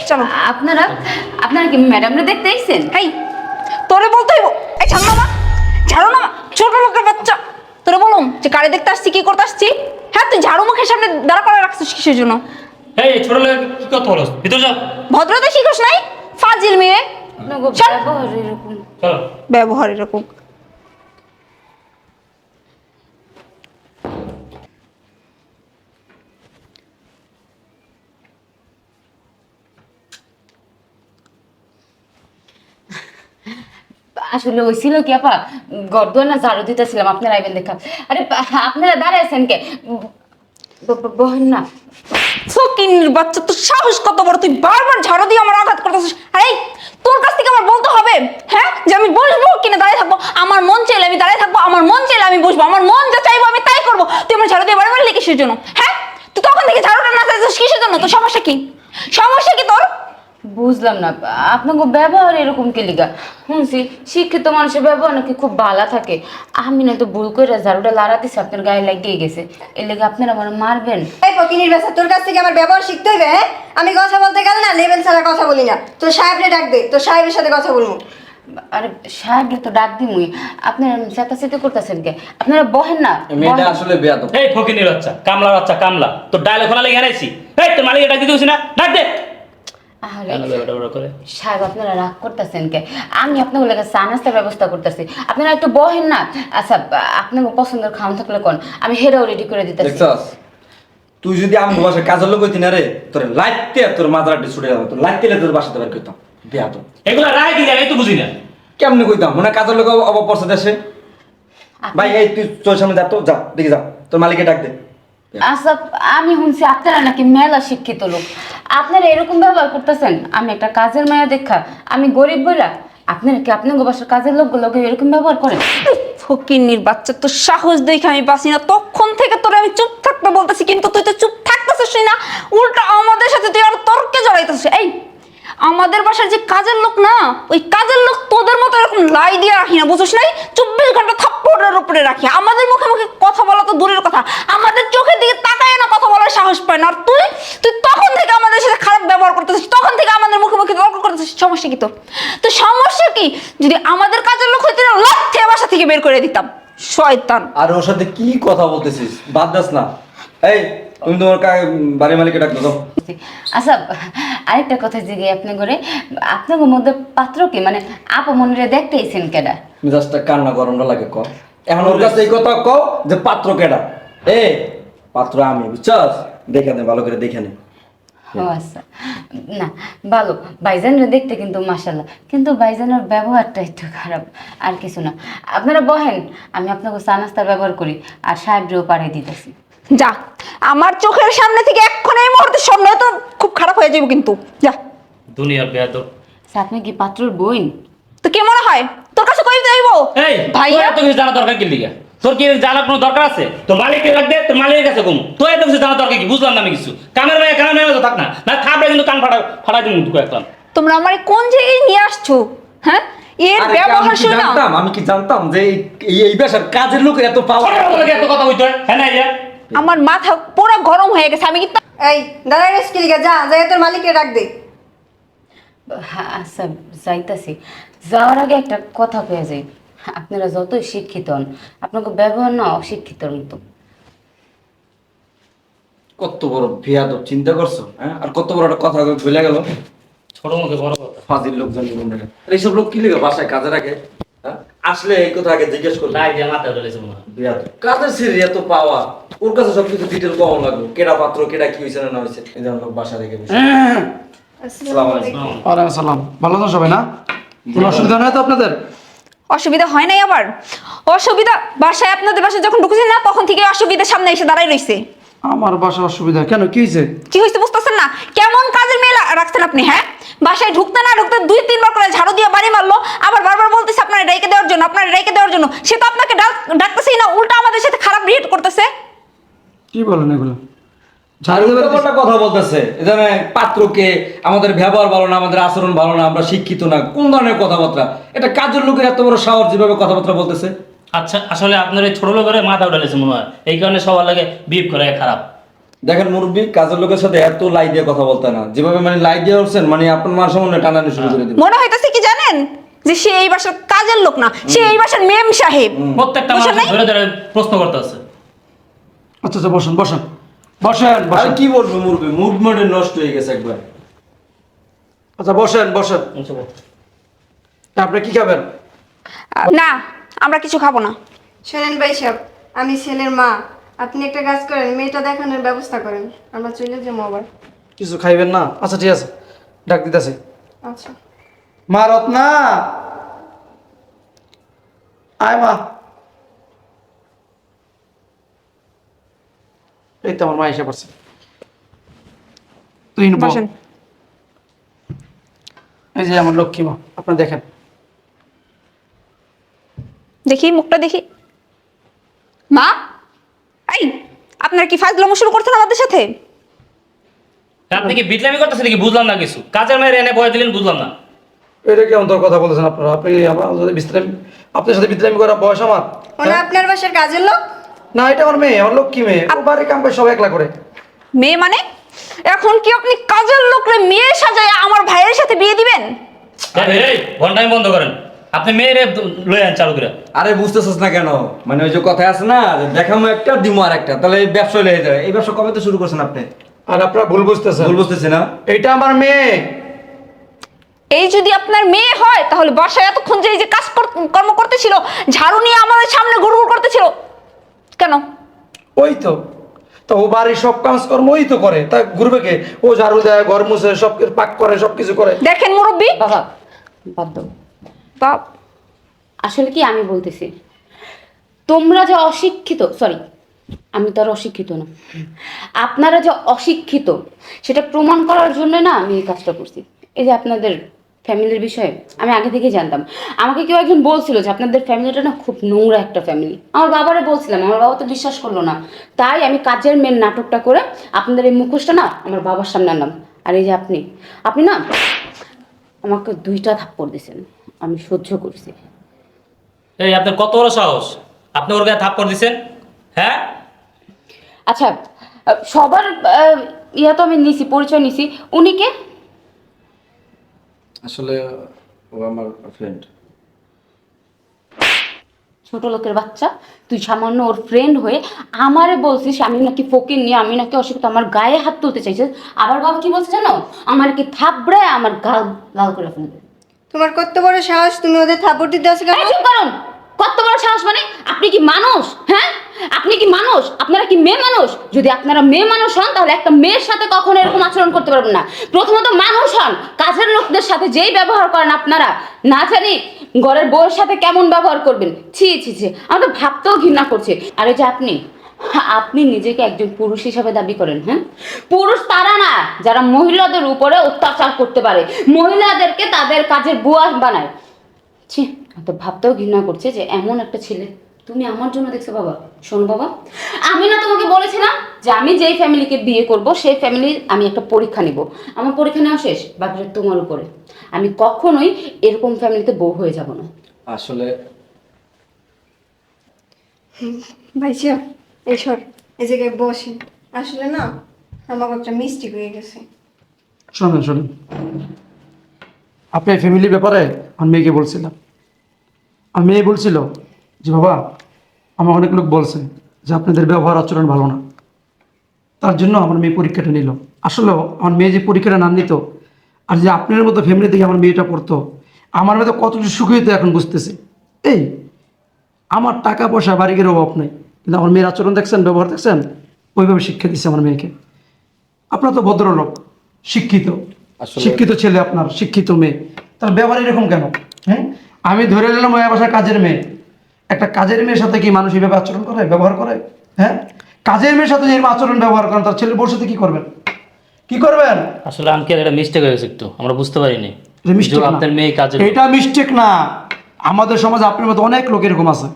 চলো। আপনারা কি ম্যাডামরা দেখতে আইছেন? এই তোরে বলতে হইব, এই ছাড়ো না, ঝাড়ো না, ছোট লোকের বাচ্চা। তোরে বলুম যে কারে দেখতে আসছি, কি করতে আসছি? হ্যাঁ, তুই ঝাড়ু মুখের সামনে দাঁড়া করে রাখছিস কিসের জন্য? এই ছোট লোক কি কথা বলছ? ভিতর যাও। ভদ্রতা শিখোস নাই? ফাজিল মেয়ে। আপনার চল। ব্যবহার এরকম। চলো। ব্যবহার এরকম। আসলে হয়েছিল কি আপা, গর্দন না ঝাড়ু দিতেছিলাম, আপনারা আইবেন দেখা। আরে আপনারা দাঁড়ায় আছেন কে? বহেন না। ফকিন্নির বাচ্চা, তোর সাহস কত বড়! তুই বারবার ঝাড়ু দিয়ে আমার আঘাত করতেছিস। আরে তোর কাছ থেকে আমার বলতে হবে, হ্যাঁ, যে আমি বসবো কিনা দাঁড়িয়ে থাকবো? আমার মন চাইলে আমি দাঁড়িয়ে থাকবো, আমার মন চাইলে আমি বসবো, আমার মন যা চাইবো আমি তাই করবো। তুই আমার ঝাড়ু দিয়ে বারবার কিসের জন্য? হ্যাঁ, তুই তখন থেকে ঝাড়ুটা না চাইছিস কিসের জন্য? তোর সমস্যা কি? সমস্যা কি তোর? বুঝলাম না আপনাকে ব্যবহার এরকম কে লিগা? শুনছি শিক্ষিত মানুষের ব্যবহার নাকি খুব ভালো থাকে। আমি না তো ভুল করে ঝাড়ুটা লাড়া দিছি, আপনার গায়ে লাগিয়ে গেছে, এর লেগে আপনারা আমার মারবেন? এই ফকিনির বাচ্চা, তোর কাছ থেকে আমার ব্যবহার শিখতে হইবে। হ্যাঁ, আমি কথা বলতে গেলে না লেভেল ছাড়া কথা বলি না। তোর সাহেবরে ডাক দে, তোর সাহেবের সাথে কথা বলবো। আরে সাহেবরে তো ডাক দিমুই, আপনারা চেতাচেতি করতেছেন কে? আপনারা বহেন না। মেয়েটা আসলে বেয়াদব। এই ফকিনীর বাচ্চা, কামলা বাচ্চা, কামলা তোর ডায়লগ খোলা লেগে আনাইছি। এই তোর মালিকে ডাক দিতে হইছে না? ডাক দে। আরে কেন বেটা বেটা করে? সাহেব আপনারা রাগ করতেছেন কে? আমি আপনাদের লেগে চা নাস্তার ব্যবস্থা করতেছি, আপনারা একটু বহেন না। আচ্ছা, আপনার পছন্দের খাওয়ান থাকলে কোন, আমি হেরাও রেডি করে দিতেছি। দেখছস, তুই যদি আমি বাসায় কাজের লোক হইতি না রে, তোর লাইতে তোর মাথাটা ছুটে যাবে, তোর লাইতে তোর বাসাতে বের করতাম। বেয়াদব। এগুলা রায় কি জানি তো বুঝি না। কেমনে কইতাম? মনে হয় কাজের লোক অবপরছে দেশে। ভাই এই তুই তোর সামনে যা, তো যা দেখি যা, তোর মালিককে ডাক দে। আচ্ছা, আমি শুনছি আপনারা নাকি মেলা শিক্ষিত লোক, আপনারা এরকম ব্যবহার করতেছেন। আমি একটা কাজের মেয়ে দেখা, আমি গরিব বইলা আপনারা কি আপনার বাসার কাজের লোকগুলোকে এরকম ব্যবহার করেন? ফকিন্নির বাচ্চা, তোর সাহস দেখে আমি বাঁচি না। তখন থেকে তোরে আমি চুপ থাকতে বলতেছি, কিন্তু তুই তো চুপ থাকতেছিস না, উল্টা আমাদের সাথে তুই আর তর্কে জড়াইতেছিস। এই আমাদের বাসার যে কাজের লোক না, ওই কাজের লোক তোদের মতো এরকম লাই দিয়ে রাখি না, বুঝছিস নাই? 24 ঘন্টা থাপ্পড়ের উপরে রাখি। আমাদের মুখে মুখে কথা বলা তো দূরের কথা, আমাদের চোখের দিকে তাকায় না কথা বলার সাহস পায় না। আর তুই তুই তখন থেকে আমাদের সাথে খারাপ ব্যবহার করতেছিস, তখন থেকে আমাদের মুখে মুখে তর্ক করতেছিস। সমস্যা কি তোর? তো সমস্যা কি? যদি আমাদের কাজের লোক হইতে না, লাথে বাসা থেকে বের করে দিতাম। শয়তান! আর ওর সাথে কি কথা বলতেছিস? বাদ দাস না। এই তুমি তোমার বাড়ির মালিককে ডাক দাও। আচ্ছা, আরেকটা কথা জিজ্ঞেস আপনি করে, আপনার মধ্যে পাত্র কি, মানে আপা মনিরে দেখতে এসেছেন কেডা? মেজাজটা কান্না গরমটা লাগে ক। এখন ওর কাছে এই কথা ক যে পাত্র কেডা? এ পাত্র আমি, বুঝছস? দেখে নে, ভালো করে দেখে নে। ও আচ্ছা, না ভালো, ভাইজানরা দেখতে কিন্তু মাশাল্লাহ, কিন্তু ভাইজানের ব্যবহারটা একটু খারাপ, আর কিছু না। আপনারা বহেন, আমি আপনাকে চা নাস্তার ব্যবহার করি, আর সাহেবরেও পাঠিয়ে দিতেছি। যা, আমার চোখের সামনে থেকে এক্ষুনি এই মুহূর্তে সব, নয়তো খুব খারাপ হয়ে যাবে কিন্তু। যা। দুনিয়ার বেয়াদব। আচ্ছা, আপনি কি পাত্রর বইন? তো কে মনে হয় তোর কাছে কই দেব? এই ভাইয়া, তোর এত কিছু জানা দরকার কি লিগা? তোর কি জানার কোনো দরকার আছে? তোর মালিককে ডাক দে, তোর মালিকের কাছে কম। তোর এত কিছু জানা দরকার কি? বুঝলাম না আমি কিছু। কামের মেয়ে তো থাক না, না থাকবে কিন্তু কান ফাটাই দিন মুখ একদম। তোমরা আমারে কোন জায়গায় নিয়ে আসছো? হ্যাঁ, এর আরে ব্যবহার শুনে না। আমি কি জানতাম যে এই বাসার কাজের লোকের এত পাওয়ার? এত কথা হইতো হ্যাঁ না? আমার মাথা পুরো গরম হয়ে গেছে। আমি কিন্তু এই দাঁড়াই রেস কি লিগা? যা যাই তোর মালিককে ডাক দে। হ্যাঁ আচ্ছা, যাইতাছি। যাওয়ার আগে একটা কথা কয়ে যাই, আপনারা যতই শিক্ষিত হন, আপনাকে ব্যবহার না অশিক্ষিতর মতো। কত বড় বেয়াদব, চিন্তা করছো? হ্যাঁ, আর কত বড় একটা কথা ভুলে গেল। ছোট মুখে বড় কথা। ফাজিল লোকজন জীবনে এইসব লোক কি লিখে বাসায় কাজে রাখে? হ্যাঁ, আসলে এই কথা আগে জিজ্ঞেস করলে। লাই দিয়ে মাথায় উঠেছে মনে হয়। বেয়াদব কাজের সিরি এত পাওয়া, ওর কাছে সবকিছু ডিটেল কম লাগলো। কেডা পাত্র, কেডা কি হয়েছে না হয়েছে, এই ধরনের লোক বাসা রেখে বসে। আসসালামু আলাইকুম। ওয়ালাইকুম আসসালাম। ভালো আছেন সবাই না? কোনো অসুবিধা নয় তো আপনাদের? অসুবিধা হয় নাই আবার? অসুবিধা বাসায়, আপনাদের বাসায় যখন ঢুকেছেন না, তখন থেকে অসুবিধার সামনে এসে দাঁড়াই রইছে। আমার বাসা অসুবিধা কেন? কি হয়েছে? কি হয়েছে বুঝতেছেন না? কেমন কাজের মেয়ে রাখছেন আপনি? হ্যাঁ, বাসায় ঢুকতে না ঢুকতে 2-3 বার করে ঝাড়ু দিয়ে বাড়ি মারলো, আবার বারবার বলতেছে আপনার রেখে দেওয়ার জন্য, আপনার রেখে দেওয়ার জন্য। সে তো আপনাকে ডাকতেছেই না, উল্টা আমাদের সাথে খারাপ রিয়েক্ট করতেছে। কি বলেন এগুলো? আর উল্টোপাল্টা কথা বলতেছে, এখানে পাত্রকে আমাদের ব্যবহার ভালো না, আমাদের আচরণ ভালো না, আমরা শিক্ষিত না, কোন ধরনের কথাবার্তা? এটা কাজের লোকের এত বড় সাহস যেভাবে কথাবার্তা বলতেছে। আচ্ছা, আসলে আপনার এই ছোট লোকের মাথা উঠালেছে মনে হয়, এই কারণে সবার লাগে বিহেভ করে খারাপ। দেখেন মুরব্বী, কাজের লোকের সাথে এত লাই দিয়ে কথা বলতে না, যেভাবে মানে লাই দিয়ে উঠছেন মানে আপনার মার সামনে টানানি শুরু করে দিবেন। মনে হইতাছে কি জানেন, যে সে এই বাসার কাজের লোক না, সে এই বাসার মেম সাহেব। প্রত্যেকটা বুঝেন মানুষ নাই? ধরে ধরে প্রশ্ন করতে আছে। আচ্ছা আচ্ছা, বসেন বসেন বসেন আর বসেন। কি বলবো মুরব্বী, মুড মোডে নষ্ট হয়ে গেছে একবার। আচ্ছা বসেন বসেন। আপনি কি খাবেন? না, আমরা কিছু খাবো না। শোনেন ভাই সাহেব, আমি ছেলের মা, আপনি একটা কাজ করেন, মেয়েটা দেখানোর ব্যবস্থা করেন, আমরা চলে যাবো আবার। কিছু খাইবেন না? আচ্ছা ঠিক আছে, ডাক দিতেছি। আচ্ছা। মা রত্না, আয় মা। এই তো আমার মা এসে পড়ছে। তুই বস। বসেন। এই যে আমার লক্ষ্মী মা, আপনি দেখেন। দেখি মুখটা দেখি। মা, এই আপনার কি ফাজলামো শুরু করছেন আমাদের সাথে? আপনি কি বিটলামি করতেছেন নাকি বুঝলাম না কিছু। কাজের মেয়ের এনে বয়ে দিলেন বুঝলাম না। এটা কেমন তোর কথা বলেছেন আপনারা? আপনি আমার সাথে বিশ্রাম, আপনার সাথে বিশ্রাম করা বয়স আমার? ওনা আপনার বাসার কাজের লোক? না, এটা আমার মেয়ে, আমার লক্ষ্মী মেয়ে। ও বাড়ি কাম করে সব একলা করে। মেয়ে মানে? এখন কি আপনি কাজের লোকরে মেয়ে সাজায় আমার ভাইয়ের সাথে বিয়ে দিবেন? এই ঘন্টামি বন্ধ করেন। আপনি মেয়েরে লয়ে আন চালু করে। আরে বুঝতেছিস না কেন, মানে ওই যে কথা আছে না, যে দেখামো একটা দিমো আর একটা, তাহলে এই ব্যবসা লেগে যায়। এই ব্যবসা কবে তো শুরু করছেন আপনি? আর আপনারা ভুল বুঝতেছেন। ভুল বুঝতেছি না? এটা আমার মেয়ে। এই যদি আপনার মেয়ে হয় তাহলে বাসায় এতক্ষণ যে এই যে কাজ কর্ম করতেছিল, ঝাড়ু নিয়ে আমাদের সামনে গুড়গুড় করতেছিল কেন? ওই তো, তো ও বাড়ির সব কাজকর্ম ওই তো করে, তা ঘুরবে কে? ও ঝাড়ু দেয়, ঘর মুছে, সব পাক করে, সব কিছু করে। দেখেন মুরব্বী, বাবা বাদ দাও। বাপ আসলে কি আমি বলতেছি, তোমরা যে অশিক্ষিত, সরি আমি তো আর অশিক্ষিত না, আপনারা যে অশিক্ষিত সেটা প্রমাণ করার জন্য না আমি এই কাজটা করছি। এই যে আপনাদের ফ্যামিলির বিষয়ে আমি আগে থেকেই জানতাম। আমাকে কেউ একজন বলছিল যে আপনাদের ফ্যামিলিটা না খুব নোংরা একটা ফ্যামিলি। আমার বাবারে বলছিলাম, আমার বাবা তো বিশ্বাস করলো না। তাই আমি কাজের মেয়ের নাটকটা করে আপনাদের এই মুখোশটা না আমার বাবার সামনে আনলাম। আর এই যে আপনি না আমাকে 2টা থাপ্পড় দিয়েছেন, আমি সহ্য করছি। এই আপনার কত বড় সাহস, আপনি ওর গায়ে থাপ্পড় দিছেন? হ্যাঁ, আচ্ছা, সবার ইয়া তো আমি নিছি, পরিচয় নিছি। উনি কে? আসলে ও আমার ফ্রেন্ড। ছোট লোকের বাচ্চা, তুই সামান্য ওর ফ্রেন্ড হয়ে আমারে বলছিস আমি নাকি ফকির নিয়ে, আমি নাকি অশিক্ষিত, আমার গায়ে হাত তুলতে চাইছিস। আবার বাবা কি বলছে জানো? আমার কি থাপড়ায় আমার গাল লাল করে ফেলবে। তোমার কত বড় সাহস, তুমি ওদের থাপড় দিতে আসো কেন? এই চুপ করুন। কত বড় সাহস মানে? আপনি কি মানুষ? হ্যাঁ, আপনি কি মানুষ? আপনারা কি মেয়ে মানুষ? যদি আপনারা মেয়ে মানুষ হন তাহলে একটা মেয়ের সাথে কখনো এরকম আচরণ করতে পারবেন না। প্রথমত মানুষ হন, কাজের লোকদের সাথে যেই ব্যবহার করেন আপনারা, না জানি ঘরের বউয়ের সাথে কেমন ব্যবহার করবেন। ছি ছি ছি, আমার তো ভাবতেও ঘৃণা করছে। আর এই যে আপনি নিজেকে একজন পুরুষ হিসাবে দাবি করেন। হ্যাঁ, পুরুষ তারা না যারা মহিলাদের উপরে অত্যাচার করতে পারে, মহিলাদেরকে তাদের কাজের বুয়া বানায়। ছি, তো ভাবতেও ঘৃণা করছে যে এমন একটা ছেলে তুমি আমার জন্য দেখছো। বাবা শোনো বাবা, আমি না তোমাকে বলেছিলাম যে আমি যেই ফ্যামিলিকে বিয়ে করব সেই ফ্যামিলির আমি একটা পরীক্ষা নিব। আমার পরীক্ষা নেওয়া শেষ, বাকিটা তোমার উপরে। আমি কখনোই এরকম ফ্যামিলিতে বউ হয়ে যাব না। আসলে ভাই সাহেব, এই সর, এই জায়গায় বসে। আসলে না আমার একটা মিস্টেক হয়ে গেছে। শোনেন শোনেন, আপনি ফ্যামিলির ব্যাপারে আমার মেয়েকে বলছিলাম। আমার মেয়ে বলছিল যে বাবা, আমার অনেক লোক বলছে যে আপনাদের ব্যবহার আচরণ ভালো না, তার জন্য আমার মেয়ে পরীক্ষাটা নিল। আসলেও আমার মেয়ে যে পরীক্ষাটা না নিত, আর যে আপনার মতো ফ্যামিলি থেকে আমার মেয়েটা পড়তো, আমার মতো কতটা সুখী হতো এখন বুঝতেছি। এই আমার টাকা পয়সা বাড়ির অভাব নেই, কিন্তু আমার মেয়ের আচরণ দেখছেন, ব্যবহার দেখছেন, ওইভাবে শিক্ষা দিচ্ছে আমার মেয়েকে। আপনার তো ভদ্রলোক, শিক্ষিত, আসলে- শিক্ষিত ছেলে আপনার, শিক্ষিত মেয়ে, তার ব্যবহার এরকম কেন? হ্যাঁ, আমি ধরে নিলাম ওই বাসার কাজের মেয়ে। একটা কাজের মেয়ের সাথে কি মানুষ এইভাবে আচরণ করে, ব্যবহার করে? হ্যাঁ, কাজের মেয়ের সাথে যেরকম আচরণ ব্যবহার করেন, তার ছেলের বউর সাথে কি করবেন? কি করবেন? আসলে আঙ্কেল এটা মিস্টেক হয়ে গেছে একটু, আমরা বুঝতে পারিনি এটা mistake যে না। আপনার মেয়ে কাজে। এটা মিস্টেক না, আমাদের সমাজে আপনার মতো অনেক লোক এরকম আছে,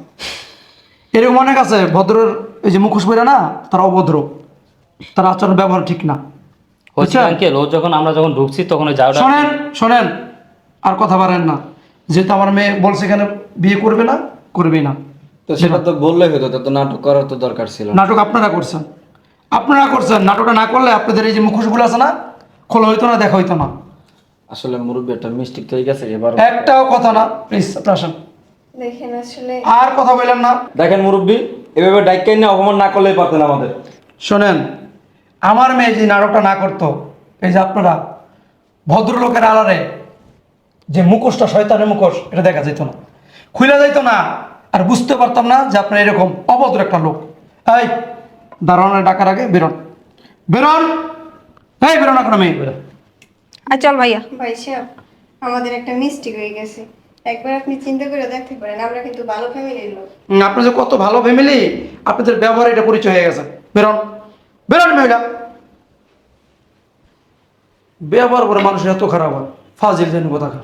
এরকম অনেক আছে ভদ্রের, এই যে মুখোশ পরে না, তারা অভদ্র, তার আচরণ ব্যবহার ঠিক না। হচ্ছে বুঝছেন? আঙ্কেল, ও যখন আমরা যখন ঢুকছি তখন ওই যাওয়াটা শোনেন শোনেন, আর কথা বাড়েন না। যেহেতু আমার মেয়ে বলছে এখানে বিয়ে করবে না, করবেই না। তো সেটা তো বললেই হতো, তো নাটক করার তো দরকার ছিল না। নাটক আপনারা করছেন, আপনারা করছেন, নাটকটা না করলে আপনাদের এই যে মুখোশগুলো আছে না, খোলা হইতো না, দেখা হইতো না। আসলে মুরব্বী একটা মিস্টেক হয়ে গেছে এবার। একটাও কথা না, প্লিজ আপনারা আসেন। দেখেন আসলে আর কথা বললেন না। দেখেন মুরব্বী, এভাবে ডাইকাই না অপমান না করলেই পারতেন আমাদের। শোনেন, আমার মেয়ে যদি নাটকটা না করতো, এই যে আপনারা ভদ্রলোকের আড়ালে যে মুখোশটা, শয়তানের মুখোশ, এটা দেখা যেত না, খুলে যেত না, আর বুঝতে পারতাম না যে আপনার এরকম অভদ্র একটা লোক। এই দারোয়ানের ডাকার আগে বেরোন, বেরোন, এই বেরোন আপনার মেয়ে। আর চল ভাইয়া। ভাই সাহেব, আমাদের একটা মিস্টেক হয়ে গেছে, একবার আপনি চিন্তা করে দেখতে পারেন, আমরা কিন্তু ভালো ফ্যামিলির লোক। আপনার যে কত ভালো ফ্যামিলি, আপনাদের ব্যবহার এটা পরিচয় হয়ে গেছে। বেরোন, বেরোন মহিলা। ব্যবহার করে মানুষের এত খারাপ হয়, ফাজিল জানি কোথাকার।